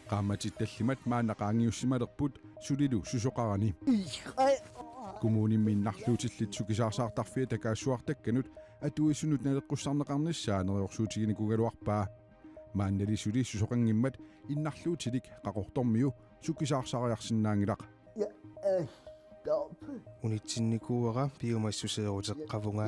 qaamatittallimat maannaqaangiussimalerput sulilu susoqarani kumuunimminnarluutillit sukisaasaartarfia takaassuartakkanut atuissunut naleqqussarneqarnissaa neriorsuutigini kugaluarpaa maannalisuli susoqangimmat innarluutilik qaqortormiu sukisaarsariarsinnaangilaq unitsinikuuara piumassuseeruteqqavunga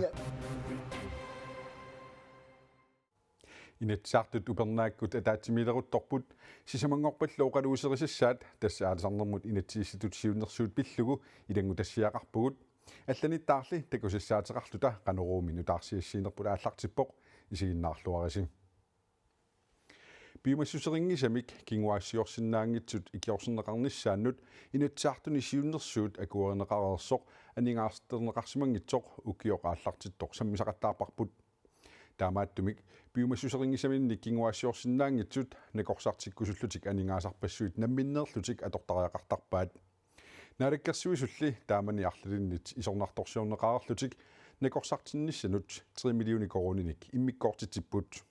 inatsaartut upernaakkut ataatimileruttorput sisamangorpallu oqaluuserisassaat tassaatisarnermut inatsiissitut siunnersuut pillugu ilangu tassiaqarpugut алланиттаарли такусассаатеқарлута канеруумину таарсиассиинерпула ааллартиппоқ исигиннаарлуарисим биумассусерингисамик кингуаассиорсинаангитсут икиорсиннеқарниссааннут инатсаартуни сиуннерсуут акуеринеқарерсоқ анингаастернеқарсимангитсоқ укиоқ ааллартиттоқ саммисақаттаарпарпут таамааттумик биумассусерингисаминник кингуаассиорсинаангитсут накорсартиккусуллутик анингаасарпассуит намминнеерлутик атортариақартарпаат наалаккерсуисулли таамани арлалиннит исорнарторсиорнеқарерлутик накорсартинниссанут 3 миллиони корониник иммиккоортитсиппут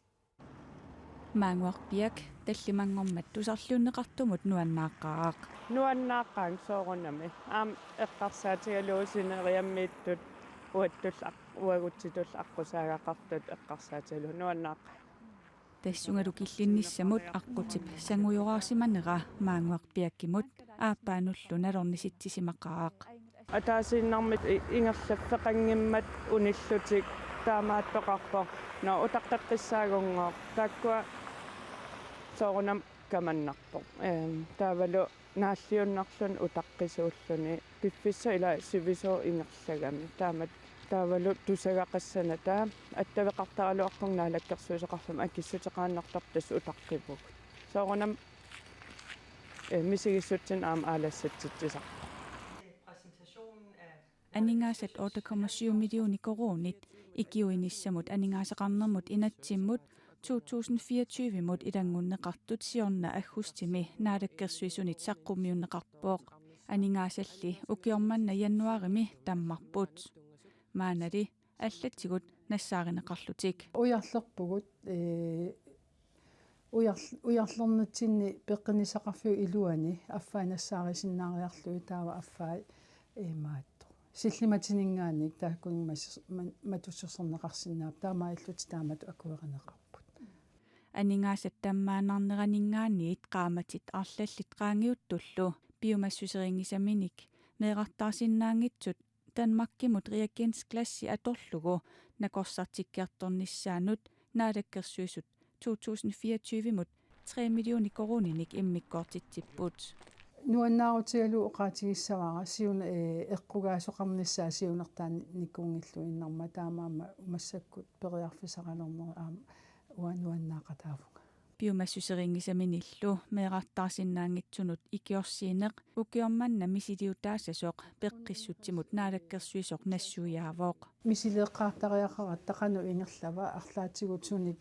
маангуарпиак таллимангормат тусарлууннеқартумут нуаннааққаан соорунами аам эққарсаатигалуусинериаммииттут уаттулла уагутситул аққусаагақартут эққарсаатигалу нуаннааққа тассунгалу киллинниссамут аққутип сангуйораарсиманера маангуарпиаккимут ааппаануллу налорниситсисимақаақ атаасииннармит ингерлаффеқангиммат униллутик таамааттоқарпо но утаққаққиссаагунгоо тааккуа соорунам каманнарпо таавалу нааллиуннарлун утаққисууллуни пиффисса ила сивисоо ингерлагами таамат таавалу тусагақассана таа аттавеқартаралуарпун наалаккерсуусеқарфам акиссутеқааннартар тас утаққипуг соорунам мисигиссутсин аам аалассатситсисар анингаасат 8,7 миллиони коронит икиуинissамут анингаасеқарнермут инатсиммут 2024 мут илангуннеқартут сиорна аггустими наалаккерсуисунит саққумиуннеқарпооқ анингаасалли укиорманна яннуарими таммарпут маанали аллатсигут нассааринеқарлутик уярлерпугут уярлернатсинни пеққинисақарфиу илуани аффаанассаарисиннаариарлуи таава аффаа маатто силлиматинингаанник тааккунгмас матуссерсернеқарсинаап таамаиллут таамату акуеринеқарпут анингаасат таммаанарнеранингааниит qaamatit арлаллит qaangiuttullu биумассусерингисаминик неэқартаарсинаангитсут Danmarkimut reagensklassi atorlugu nakorsartikkiartornissaanut naalakkersuisut 2024 mut 3 миллиони корониник иммиккоортитсиппут нуаннаарутигалу оqaатигиссавара сиуна эққугаасоқарниссаа сиунертаани никкунгиллуиннарма таамаама умассаккут периарфисаралернер аама уануаннаақатаавунга биумассусерингисаминиллу меэқартаарсинаангитсунут икиорсиинеқ укиорманна мисилиутаассасоқ пеққиссутсимут наалаккерсуисоқ нассуяавоқ мисилеққартариақарат тақану ингерлава арлаатигут суник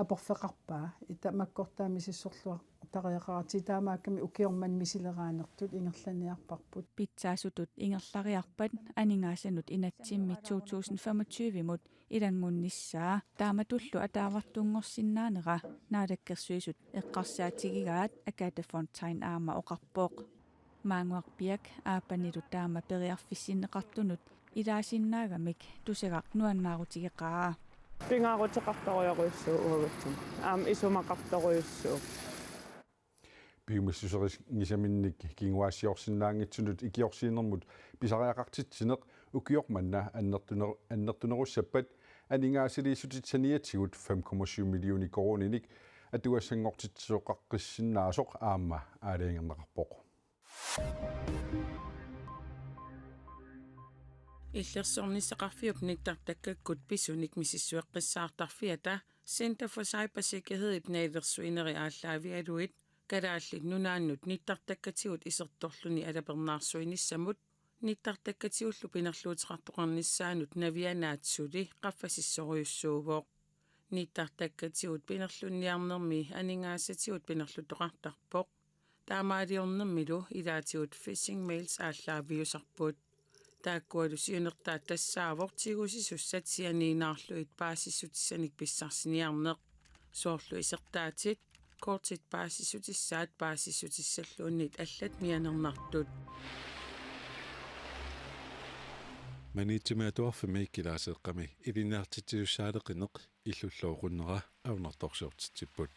апорфеқарпаа ита маккортаами сиссорлуа тариақарати таамаакками укиорман мисилераанертут ингерланиарпарпут питсаасутут ингерлариарпат анингаасанут инатсимми 2025 мут илангунниссаа тааматуллу атаавартунгорсиннаанера наалаккерсуисут эққарсаатигигаат акаатафонтайн аама оқарпооқ маангуарпиак аапанилу таама периарфиссиннеқартунут илаасиннаагамик тусагақ нуаннаарутигеқаа пингаарутеқарторуйоруйссуу уагутсум аам исумақарторуйуссуу биумассусерингисаминник кингуаассиорсинаангитсунут икиорсиинермут писариақартитсинеқ укиорманна аннертунеруссаппат анингаасилииссутитсаниатсигут 5,7 миллиони корониник атуассангортитсоқаққиссиннаасоқ аама аалиангернеқарпоқ иллерсорнissaqarfiup nittартаккаккут писуник мисиссуэққиссаартарфиата Center for Cybersikkerhed ипнаилерсуинери ааллаавиалуит калааллит нунааннут nittартаккатигут исерторлуни алапернаарсуиниссамут nittартаккатигуллу пинерлуутеқартоқарниссаанут навианаатсули qaffasissoruйussуувоо nittартаккатигут пинерлунниарнерми анингаасатигут пинерлутоқартарпоқ таамаалиорнэрмилу илаатигут phishing mails ааллаавиусарпут тааккуалу сиунертаа тассаавортигусисуссат сианиинаарлуит паасиссутиссаник писсарсиниарнеқ соорлу исертаатит kortit paasissutissaat paasissutissallуунниит аллат мианернартут Maniitsumiatuarfimi ikkilaaseeqqami ilinaartitiussaaleqineq illulluuqunera aunartorsiortitipput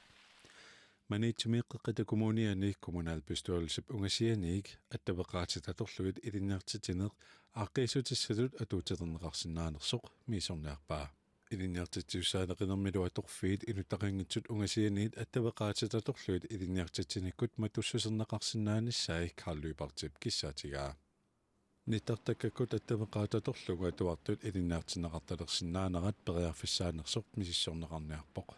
Maniitsumieqqeqatakommuniani kommunalbestyrelsep ungasianiik attaveqaatitatorlugit ilinaartitineq aaqiissutissalut atuuteterneqarsinnaanersoq miisorniarpaa ilinaartitiussaaleqinermilu atorfiit inutaqanngitsut ungasianiit attaveqaatitatorlugit ilinaartitinikut matussuserneqarsinnaanissai Karl-Lybertip kissaatigaa Nittartakkakut attaveqaatatorlugu atuartut ilinaartineqartalersinnaanerat periarfissaanersoq misissorneqarniarpoq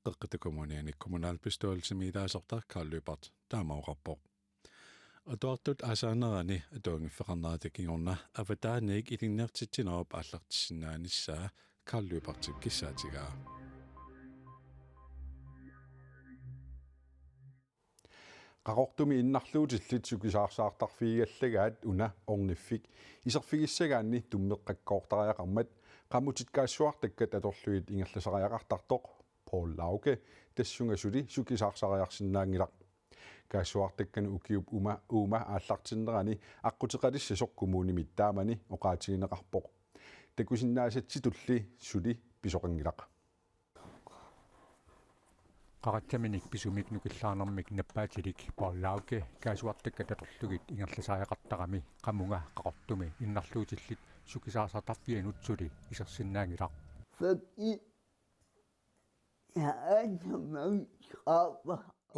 qeqqatakommuniani kommunalbestyrelsemiilaasortar Karl-Lübert taamauqarpoq atuartut asaanerani atuangiffeqarneratakingorna avataaniik ilinaartitinerop aallartissinnaanисsaa Karl-Lybertip kissaatigaa qaqortumi innarluutillit sukisaarsaaartarfiigalлagaat una orniffik iserfigissagaanni tummeqqakkoortariaqarmat qammutit kaassuartakkat atorluit ingerlasariaqartartoq Paul Lauke tassungasuli sukisaarsariarsinnaangilaq kaassuartakkana ukiup uuma aallartinnerani aqqutiqalissasoq kumuunimit taamani oqaatigineqarpoq takusinnaasatitulli suli pisoqangilaq qarataminik pisumik nukillaanermik nappaatilik Paul-Lauke kaasuartakkat atorlugit ingerlasariaqartarami qamunga qaqortumi innarluutillit sukisaarsartarfianutsuli isersinnaangilaq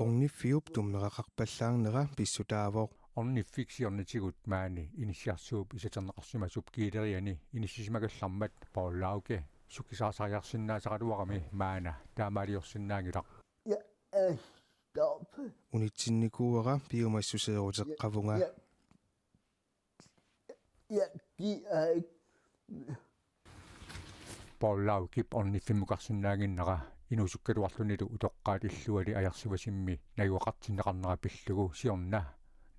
orniffiup tummeraqarpallaarnera pissutaavoq orniffiksiornitigut maani inissiarsuup isaterneqarsimasup kiileriani inissisimagalarmat Paul-Lauke sukisaarsariarsinnaasaqaluarami maana taamaaliorsinnaangilaq unitsinnikuuara piumassuseeruteqqavunga Paul-Laukip orniffimuqarsinnaaginnera inusukkaluarlunilu utoqqaat illuali ajarsivasimmi naguaqartinneqarnera pillugu siorna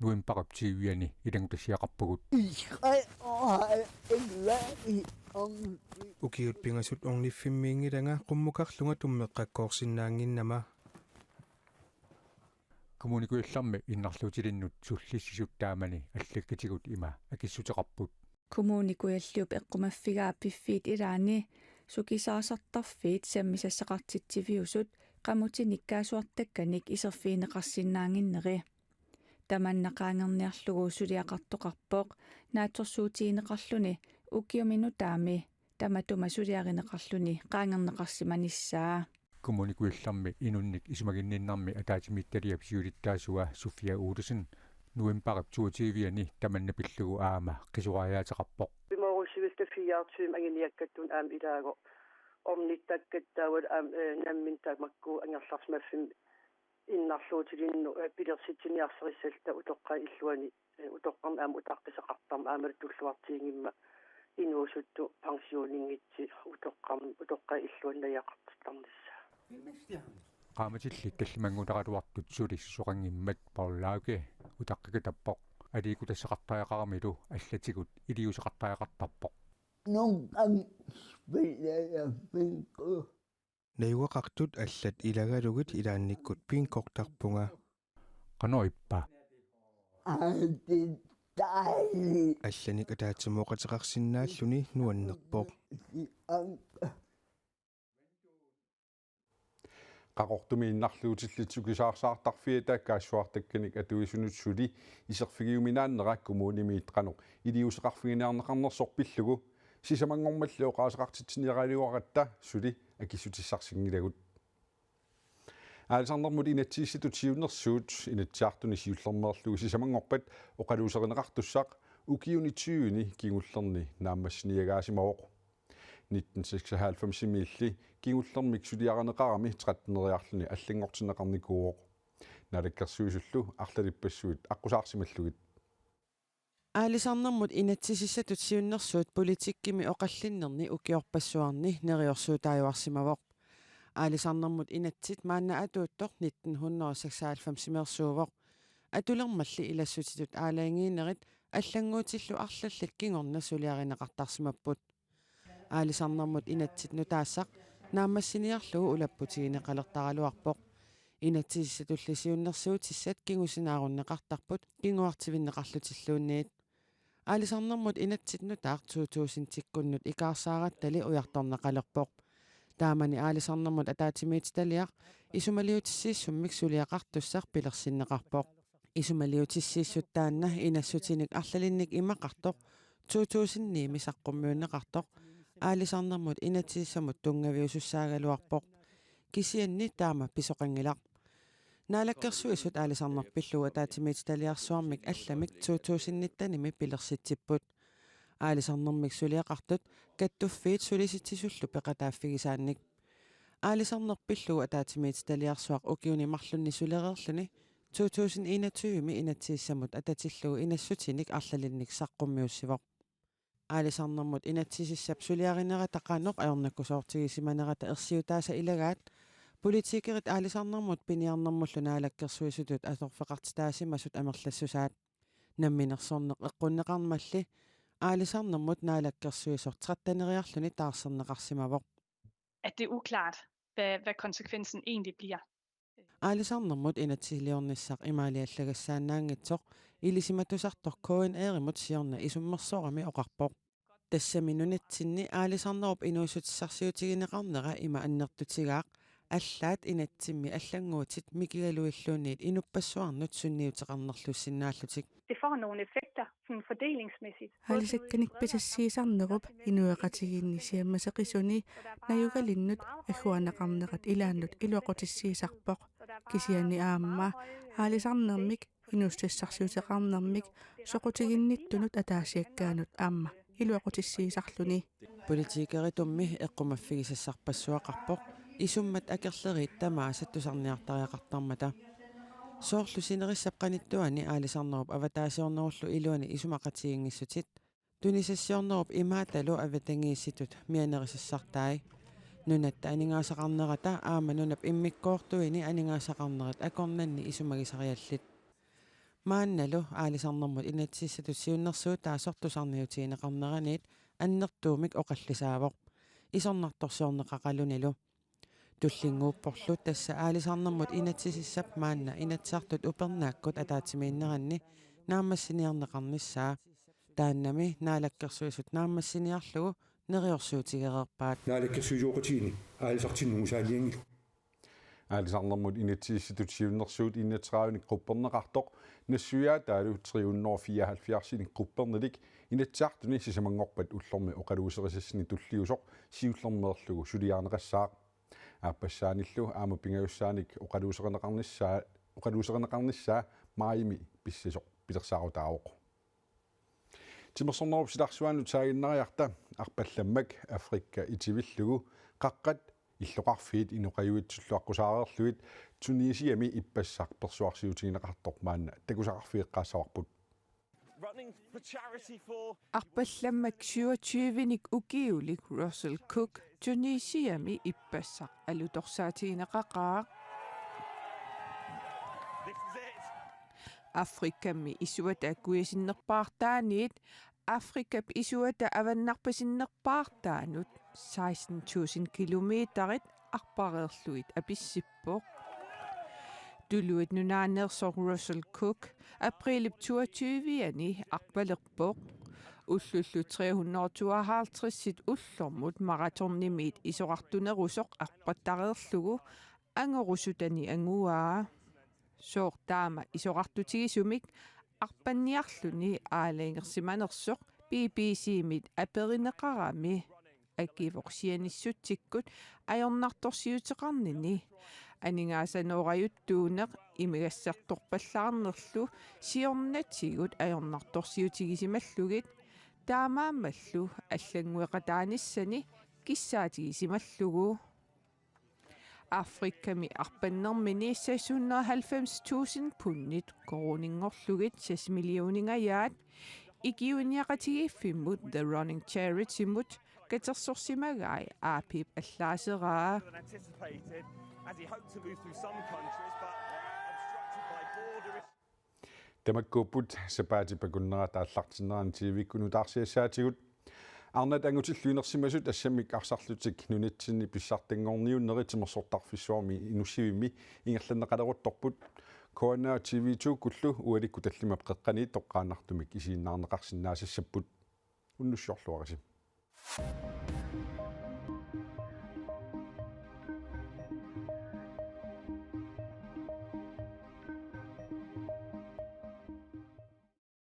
nuimpaqaptiiviani ilangutassiaqarpugut ukiut pingasut orniffimmiingilanga qummukarlunga tummeqqakkoorsinnaanginnama kommunikuillarmi innarluutilinnut sullissisut taamani аллаккатигут има акиссутеқарпут kommunikualluup eqqumaffigaa piffiit ilaani sukisaasartarfiit sammisassaqartitsiviusut qamutinik kaasuartakkanik iserfiineqarsinnaanginneri tamannaqaangerniarlugu suliaqartoqarpoq naatsorsuutiineqarluni ukiuminu taami tamatuma suliarineqarluni qaangerneqarsimanissaa kommunikuillarmi inunnik isumaginninnarmi ataatimittaliap siulittaasua Sofia Olesen nuimpaqap 22-ani tamanna pillugu aama qisuraajaateqarpoq Bimorusivistaffiartuum aginiakkattun aam ilaago ornittakkattaawat aam nammintamakku angerlarsmaffim innarluutilinnu pilersitiniarserissalta utoqqa illuani utoqqam aam utaqqisaqartarm aamat tulluartiingimma inuusuttu pensioniingitsi utoqqa illuannajaqartartarnissa qaamatillit tallimangulaqaluartut sulissuqangimmat Paul-Lauke utaqqikatappoq aliikutassaqartariaqaramilu allatigut iliusaqartariaqartarpoq nayuaqartut allat ilagalugit ilaannikkut piinkortarpunga qanoippa allanik ataatsimooqatiqarsinnaalluni nuannerpoq qaqortumi innarluutillit sukisaarsaaartarfiata kaassuartakkanik atuisunut suli iserfigiuminaannera kumuunimiit qanoq iliuseqarfiginearneqarnersoq pillugu sisamangormallu oqaasaqartitsiniaqaliuaqatta suli akissutissarsingilagut аалсарнэрмут инатсиисситут сиуннэрсуут инатсиартуни сиуллэрмеерлугу сисамангорпат оқалуусеринеқартуссаақ укиунитсиуни кигуллерни нааммассиниагаасимавоқ 1996 милли кигуллермик сулиарнеқарами 13-нериарлуни аллангортинеқарникууоқ налаккерсуисуллу арлалиппассуит аққусаарсималлугит аалисарнэрмут инатсисиссатут сиуннэрсуут политиккими оқаллиннерни укиорпассуарни нериорсуутааюарсимавоқ аалисарнэрмут инатсит маанна атууттоқ 1996 симерсуувоқ атулермалли илассутитут аалаангиинерит аллангуутиллу арлаллат кингорна сулиаринеқартарсимаппут аалисарнэрмут инатсит нутаассақ нааммассиниарлугу улаппутигинеқалертаралуарпоқ inatsisatullisuunnersuutissat kingusinaarunnaqartarput kinguartivinneqarlutillуунниит аалисарнэрмут инатситнутаақ 2000-тиккуннут икаарсааратали уярторнеқалерпоқ таамани аалисарнэрмут атаатимиититалиақ исумалиутиссииссуммик сулиақартуссар пилерсиннеқарпоқ исумалиутиссииссут таанна инассутиник арлалинник имақартоқ 2000-ними саққуммиуннеқартоқ аалисарнэрмут инатсииссамут тунгавиусуссаагалуарпоқ кисианни таама писоқангилақ наалаккерсуисут аалисарнерпиллуг атаатимиититалиарсуармик алламик 2000-ниттаними пилерситсиппут аалисарнэрмик сулиақартут каттуффиит сулиситсисуллу пеқатааффигисаанник аалисарнерпиллуг атаатимиититалиарсуақ укиуни марлунни сулереерлүни 2021-ми инатсииссамут ататиллугу инассутиник арлалинник саққуммиуссивоқ аалисарнэрмут инатсисиссап сулиаринератақаноқ аёрнаккусоортигисиманерата ерсиутааса илагаат политикерит аалисарнэрмут пиниарнэрмуллу наалаккерсуисутут аторфеқартитаасимасут амерлассусаат намминерсорнеқ эққуннеқармалли аалисарнэрмут наалаккерсуисор траттанериарлүни таарсернеқарсимавоқ at det er uklart, hvad konsekvensen egentlig bliver. аалисарнэрмут инатсилиорниссақ имаалиаллагассаанаангитсоқ илисиматусартор коин эримут сиорна исуммерсорами оқарпоқ тассаминунатсинни аалисарнеруп инуусутиссарсиутигинеқарнера има аннертутигаақ аллаат инатсимми аллангуутит микигалуиллуунниит инуппассуарнут сунниутеқарнерлуссиннааллутик Det får nogle effekter sådan fordelingsmæssigt. Алисакканик писассиисарнеруп инуэқатигиннисиаммасеқисуни наюгалиннут аггуанеқарнерат илааннут илуақутиссиисарпоқ кисиани аама аалисарнермик инуустассарсиутеқарнермик соқутигинниттунут атаасиаккаанут аама илуақутиссиисарлуни политикеритумми эққумаффигисассарпассуақарпоқ исуммат акерлериит тамаасаттусарниартариақартармата соорлу синериссапқаниттуани аалисарнеруп аватаасиорнеруллу илуани исумақатигингиссутит тунисассиорнеруп имааталу аватангиисситут мианерисассартаи нунатта анингаасақарнерата аама нунап иммиккоортуини анингаасақарнерат акорнанни исумагисариаллит маанналу аалисарнермут инатсиссатут сиуннерсуут таасортусарниутигинеқарнераниит аннертуумик оқаллисаавоқ исорнарторсиорнеқақалунилу туллингууппорлу тасса аалисарнэрмут инатсисиссап маанна инатсаартут упернааккут атаатимииннеранни наамассиниарнеқарниссаа тааннами наалаккерсуисут наамассиниарлугу нериорсуутигерерпаат наалаккерсуйоқутигини аалисартиннуусаалиангил аалисарнэрмут инатсиисситут сиуннерсуут иннатсраавник қуппернеқартоқ нассуяа таалу 374 қуппернелик инатсаартуни сисамангорпат уллорми оқалуусерисассини туллиусоқ сиуллэрмеерлугу сулиаарнеқассаақ ааппассааниллу аама пингаюссааник оқалуусернеқарниссаа маими писсисоқ пилерсаарутаавоқ тимерсорнеруп силарсуану таагиннариарта арпалламмак африкка итивиллугу қаққат иллоқарфиит инуқаюитсуллуаққусаареерлуит тунисиами иппассарперсуарсиутигинеқартоқ маанна такусақарфиэққаассаварпут арпалламмак 27-ник укиулик Russell Cook Tunisiami иппассақ алуторсаатигинеқақаа Afrikami isuata akkuisinnerpaartaaniit Afrikap isuata avannarpasinnerpaartaanut 16,000 kilometerit arpareerluit apissippoq tuluit nunaanersor Russell Cook aprilip 22-ani arpalerpoq ullullu 352 ullormut maratornimiit isoqartunerusoq arpattareerlugu angorusutani anguaa soortaama isoqartutigisumik arpanniarluni aalaingersimanersoq BBC-mit aperineqarami akivorsianissuttikkut ajornartorsiuteqarnini aningaasanoorajuttuuneq imigassartorpallаарnerlu siornatigut ajornartorsiutigisimalluгит таамаамаллу аллангуэqataanissani киссаатигисималлугу Afrikami arpannermini 690,000 punnit koroninngorlugit 6 millioningajaat ikiuniaqatigiiffimmut The Running Charity-mut katersorsimagai aapip allaaseraa тамаккууппут сапаати пакуннера тааллартиннеран тивиккуну таарсиассаатигут арнат ангутиллуинерсимасут ассамик арсарлутик нунатсинни писсартингорниуннеритимерсортарфиссуарми инуссивимми ингерланнеқалерутторпут коана TV2 куллу уаликку таллимап қеққани тоққаанартумик исииннаарнеқарсинаасассаппут уннуссиорлуарисим